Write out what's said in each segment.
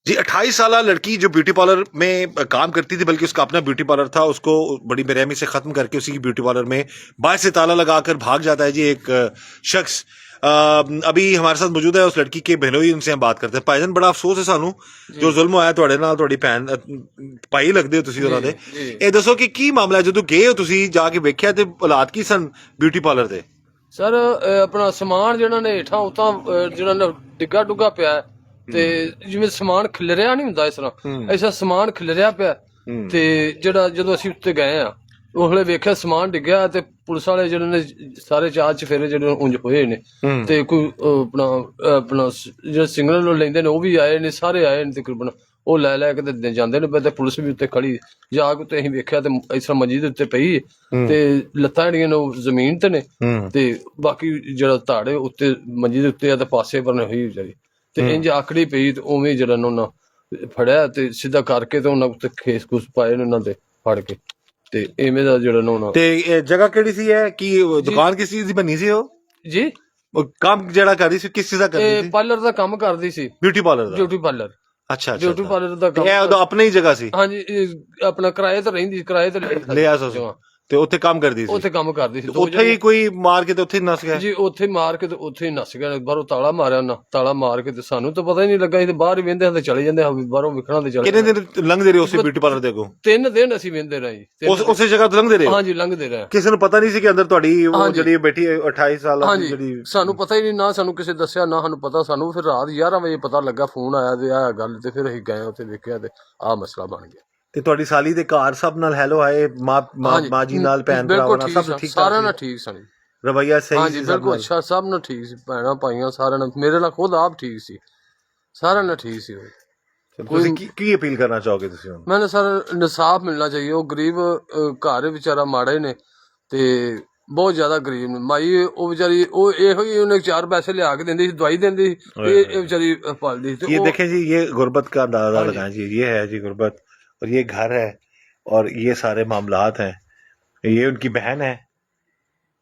जी 28 साल लड़की जो ब्यूटी पार्लर में काम करती थी, बल्कि उसका अपना ब्यूटी पार्लर था, उसको बड़ी बेरहमी से खत्म करके उसी की ब्यूटी पार्लर में बाहर से ताला लगाकर भाग जाता है जी एक शख्स। अभी हमारे साथ मौजूद है उस लड़की के बहनोई, उनसे हम बात करते हैं। भाईजान बड़ा अफसोस है सानू जो जुल्म होया ਤੁਹਾਡੇ ਨਾਲ, ਤੁਹਾਡੀ ਭੈਣ ਭਾਈ ਲੱਗਦੇ ਹੋ ਤੁਸੀਂ ਉਹਨਾਂ ਦੇ। ਇਹ ਦੱਸੋ ਕਿ ਕੀ ਮਾਮਲਾ ਜਦੋਂ ਗਏ ਹੋ ਤੁਸੀਂ ਜਾ ਕੇ ਵੇਖਿਆ ਤੇ ਹਾਲਾਤ ਕੀ ਸਨ ਬਿਊਟੀ ਪਾਰਲਰ ਦੇ? ਸਰ ਆਪਣਾ ਸਮਾਨ ਜਿਹੜਾ ਨੇ ਹੇਠਾਂ ਉਤਾਂ ਜਿਹੜਾ ਨੇ ਡਿੱਗਾ ਡੁੱਗਾ ਪਿਆ ਤੇ ਜਿਵੇਂ ਸਮਾਨ ਖਿਲਰਿਆ ਨਹੀਂ ਹੁੰਦਾ ਇਸ ਤਰ੍ਹਾਂ, ਐਸਾ ਸਮਾਨ ਖਿਲਰਿਆ ਪਿਆ। ਤੇ ਜਿਹੜਾ ਜਦੋਂ ਅਸੀਂ ਉੱਤੇ ਗਏ ਆ ਉਸ ਵੇਲੇ ਵੇਖਿਆ ਸਮਾਨ ਡਿੱਗਿਆ ਤੇ ਪੁਲਿਸ ਵਾਲੇ ਜਿਹੜੇ ਨੇ ਸਾਰੇ ਚਾਰ ਚਫੇਰੇ ਜਿਹੜੇ ਉਂਝ ਹੋਏ ਨੇ ਤੇ ਕੋਈ ਆਪਣਾ ਜਿਹੜਾ ਸਿਗਨਲ ਲੈਂਦੇ ਨੇ ਉਹ ਵੀ ਆਏ ਨੇ, ਸਾਰੇ ਆਏ ਨੇ ਤਕਰੀਬਨ। ਉਹ ਲੈ ਕੇ ਤੇ ਜਾਂਦੇ ਨੇ ਤੇ ਪੁਲਿਸ ਵੀ ਉੱਤੇ ਖੜੀ ਜਾ ਕੇ ਉੱਤੇ ਅਸੀਂ ਵੇਖਿਆ ਤੇ ਇਸ ਤਰ੍ਹਾਂ ਮੰਜੀ ਦੇ ਉੱਤੇ ਪਈ ਤੇ ਲੱਤਾਂ ਜਿਹੜੀਆਂ ਨੇ ਉਹ ਜ਼ਮੀਨ ਤੇ ਨੇ ਤੇ ਬਾਕੀ ਜਿਹੜਾ ਧਾੜੇ ਉੱਤੇ ਮੰਜੀ ਦੇ ਉੱਤੇ ਆ ਤੇ ਪਾਸੇ ਪਰ ਹੋਈ ਵਿਚਾਰੀ ਤੇ ਇੰਜ ਆਕੜੀ ਪਈ ਤੇ ਉਵੇਂ ਜਿਹੜਾ ਉਹਨਾਂ ਫੜਿਆ ਤੇ ਸਿੱਧਾ ਕਰਕੇ ਤੇ ਉਹਨਾਂ ਉੱਤੇ ਖੇਸ ਖੂਸ ਪਾਏ ਨੇ ਉਹਨਾਂ ਦੇ ਫੜ ਕੇ ਤੇ ਇਵੇਂ ਦਾ ਜਿਹੜਾ ਨਾ। ਤੇ ਇਹ ਜਗ੍ਹਾ ਕਿਹੜੀ ਸੀ? ਹੈ ਕੀ ਦੁਕਾਨ ਕਿਸ ਚੀਜ਼ ਦੀ ਬਣੀ ਸੀ? ਉਹ ਜੀ ਕੰਮ ਜਿਹੜਾ ਕਰਦੀ ਸੀ ਕਿਸ ਚੀਜ਼ ਦਾ ਕਰਦੀ ਸੀ? ਪਾਰਲਰ ਦਾ ਕੰਮ ਕਰਦੀ ਸੀ, ਬਿਊਟੀ ਪਾਰਲਰ ਦਾ। ਬਿਊਟੀ ਪਾਰਲਰ, ਅੱਛਾ ਬਿਊਟੀ ਪਾਰਲਰ ਦਾ ਕੰਮ। ਇਹ ਉਹਦਾ ਆਪਣੀ ਹੀ ਜਗ੍ਹਾ ਸੀ? ਹਾਂਜੀ, ਆਪਣਾ ਕਿਰਾਏ ਤੇ ਰਹਿੰਦੀ, ਕਿਰਾਏ ਤੇ ਲਿਆ ਸੀ ਤੇ ਉੱਥੇ ਕੰਮ ਕਰਦੀ ਸੀ? ਉੱਥੇ ਕੰਮ ਕਰਦੀ ਸੀ। ਉੱਥੇ ਹੀ ਕੋਈ ਮਾਰ ਕੇ ਤੇ ਉੱਥੇ ਨਸ ਗਿਆ ਜੀ, ਉੱਥੇ ਮਾਰ ਕੇ ਤੇ ਉੱਥੇ ਹੀ ਨਸ ਗਿਆ। ਬਾਹਰੋਂ ਤਾਲਾ ਮਾਰਿਆ ਉਹਨਾਂ, ਤਾਲਾ ਮਾਰ ਕੇ ਤੇ ਸਾਨੂੰ ਤਾਂ ਪਤਾ ਹੀ ਨਹੀਂ ਲੱਗਾ। ਅਸੀਂ ਬਾਹਰ ਹੀ ਵਹਿੰਦੇ ਹਾਂ ਤੇ ਚਲੇ ਜਾਂਦੇ ਹਾਂ, ਬਾਹਰੋਂ ਵਿਖਣਾ ਤੇ ਚਲੇ। ਕਿੰਨੇ ਦਿਨ ਲੰਘਦੇ ਰਹੇ ਉਸੇ ਬਿਊਟੀ ਪਾਰਲਰ ਦੇ ਅੱਗੋਂ? 3 ਦਿਨ ਅਸੀਂ ਵਹਿੰਦੇ ਰਹੇ ਜੀ। ਉਸੇ ਜਗ੍ਹਾ ਤੋਂ ਲੰਘਦੇ ਰਹੇ? ਹਾਂਜੀ, ਲੰਘਦੇ ਰਹੇ। ਕਿਸੇ ਨੂੰ ਪਤਾ ਨਹੀਂ ਸੀ ਕਿ ਅੰਦਰ ਤੁਹਾਡੀ ਉਹ ਜਿਹੜੀ ਬੈਠੀ 28 ਸਾਲ ਦੀ ਜਿਹੜੀ? ਸਾਨੂੰ ਪਤਾ ਹੀ ਨਹੀਂ, ਨਾ ਸਾਨੂੰ ਕਿਸੇ ਦੱਸਿਆ ਨਾ ਸਾਨੂੰ ਪਤਾ। ਸਾਨੂੰ ਫਿਰ ਰਾਤ 11 ਵਜੇ ਪਤਾ ਲੱਗਾ, ਫੋਨ ਆਇਆ ਤੇ ਆਹ ਗੱਲ, ਤੇ ਫਿਰ ਅਸੀਂ ਗਏ ਉੱਥੇ ਵੇਖਿਆ ਤੇ ਆਹ ਮਸਲਾ ਬਣ ਗਿਆ। ਤੇ ਤੁਹਾਡੀ ਸਾਲੀ ਦੇ ਘਰ ਸਭ ਨਾਲ ਹੈਲੋ ਆਏ? ਮਾਂ ਜੀ ਨਾਲ, ਭੈਣ ਭਰਾਵਾਂ ਨਾਲ ਸਭ ਠੀਕ? ਸਾਰਿਆਂ ਨਾਲ ਠੀਕ ਸਨ, ਰਵਈਆ ਸਹੀ? ਹਾਂਜੀ ਬਿਲਕੁਲ ਅੱਛਾ, ਸਭ ਨਾਲ ਠੀਕ ਸੀ। ਭੈਣਾਂ ਭਾਈਆਂ ਸਾਰਿਆਂ ਨਾਲ, ਮੇਰੇ ਨਾਲ ਖੁਦ ਆਪ ਠੀਕ ਸੀ, ਸਾਰਿਆਂ ਨਾਲ ਠੀਕ ਸੀ। ਤੁਸੀਂ ਕੀ ਅਪੀਲ ਕਰਨਾ ਚਾਹੋਗੇ ਤੁਸੀਂ? ਮੈਨੂੰ ਸਰ ਇਨਸਾਫ ਮਿਲਣਾ ਚਾਹੀਏ। ਉਹ ਗਰੀਬ ਘਰ ਵਿਚਾਰਾ ਮਾੜਾ ਹੀ ਨੇ ਤੇ ਬਹੁਤ ਜ਼ਿਆਦਾ ਗਰੀਬ ਨੇ। ਮਾਈ ਉਹ ਵਿਚਾਰੀ ਉਹ ਇਹੋ ਹੀ ਉਹਨੇ 4 ਪੈਸੇ ਲਿਆ ਕੇ ਦਿੰਦੀ ਸੀ, ਦਵਾਈ ਦਿੰਦੀ ਸੀ, ਇਹ ਵਿਚਾਰੀ ਪਾਲਦੀ ਸੀ। ये देखें जी, ये गुर्बत का अंदाजा लगाएं जी। ये है जी गुर्बत, और ये घर है, और ये सारे मामलात हैं। ये उनकी बहन है,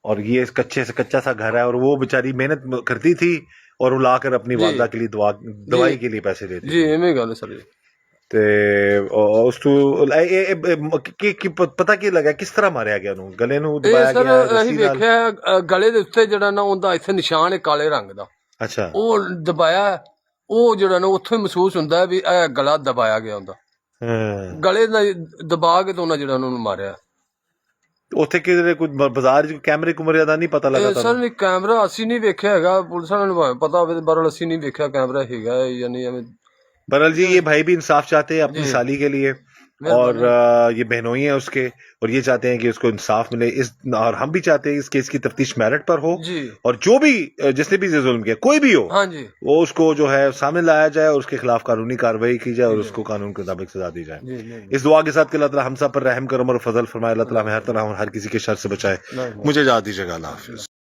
और ये इस कच्चे से कच्चा सा घर है, और वो बेचारी मेहनत करती थी और वो लाकर अपनी वालदा के लिए दवाई के लिए पैसे देती जी। इवें गल सर जी। ਤੇ ਉਸ ਤੋਂ ਕੀ ਪਤਾ ਕੀ ਲੱਗਾ ਕਿਸ ਤਰ੍ਹਾਂ ਮਾਰਿਆ ਗਿਆ? ਉਹਨੂੰ ਗਲੇ ਨੂੰ ਦਬਾਇਆ ਗਿਆ? ਅਸੀਂ ਵੇਖਿਆ ਗਲੇ ਦੇ ਉੱਤੇ ਜਿਹੜਾ ਨਾ ਉਹਦਾ ਇੱਥੇ ਨਿਸ਼ਾਨ ਹੈ ਕਾਲੇ ਰੰਗ ਦਾ। ਅੱਛਾ। ਉਹ ਦਬਾਇਆ, ਉਹ ਜਿਹੜਾ ਨਾ ਉੱਥੇ ਮਹਿਸੂਸ ਹੁੰਦਾ ਵੀ ਇਹ ਗਲਾ ਦਬਾਇਆ ਗਿਆ ਹੁੰਦਾ। ਗਲੇ ਦਾ ਦਬਾ ਕੇ ਤੇ ਉਹਨਾਂ ਜਿਹੜਾ ਉਹਨੂੰ ਮਾਰਿਆ। ਉੱਥੇ ਕਿਧਰੇ ਕੋਈ ਬਾਜ਼ਾਰ ਚ ਕੈਮਰੇ ਕੁਮਰੇ ਦਾ ਨਹੀਂ ਪਤਾ ਲੱਗਾ? ਸਰ ਨਹੀਂ, ਕੈਮਰਾ ਅਸੀਂ ਨਹੀਂ ਵੇਖਿਆ ਹੈਗਾ। ਪੁਲਿਸ ਵਾਲਿਆਂ ਨੂੰ ਪਤਾ ਹੋਵੇ, ਬਰਲ ਅਸੀਂ ਨਹੀਂ ਵੇਖਿਆ ਕੈਮਰਾ ਹੈਗਾ ਜਾਂ ਨਹੀਂ। ਐਵੇਂ बरल जी, ये भाई भी इंसाफ चाहते हैं अपनी साली के लिए, और ये बहनोई है उसके, और ये चाहते हैं कि उसको इंसाफ मिले। और हम भी चाहते हैं इस केस की तफ्तीश मेरिट पर हो, और जो भी जिसने भी जुल्म किया, कोई भी हो, वो उसको जो है सामने लाया जाए और उसके खिलाफ कानूनी कार्रवाई की जाए और उसको कानून के मुताबिक सजा दी जाए। इस दुआ के साथ कि अल्लाह ताला हम सब पर रहम करम और फजल फरमाए, अल्लाह ताला हमें हर तरह हर किसी के शर से बचाए। मुझे इजाजत दीजिएगा। अल्लाह हाफिज।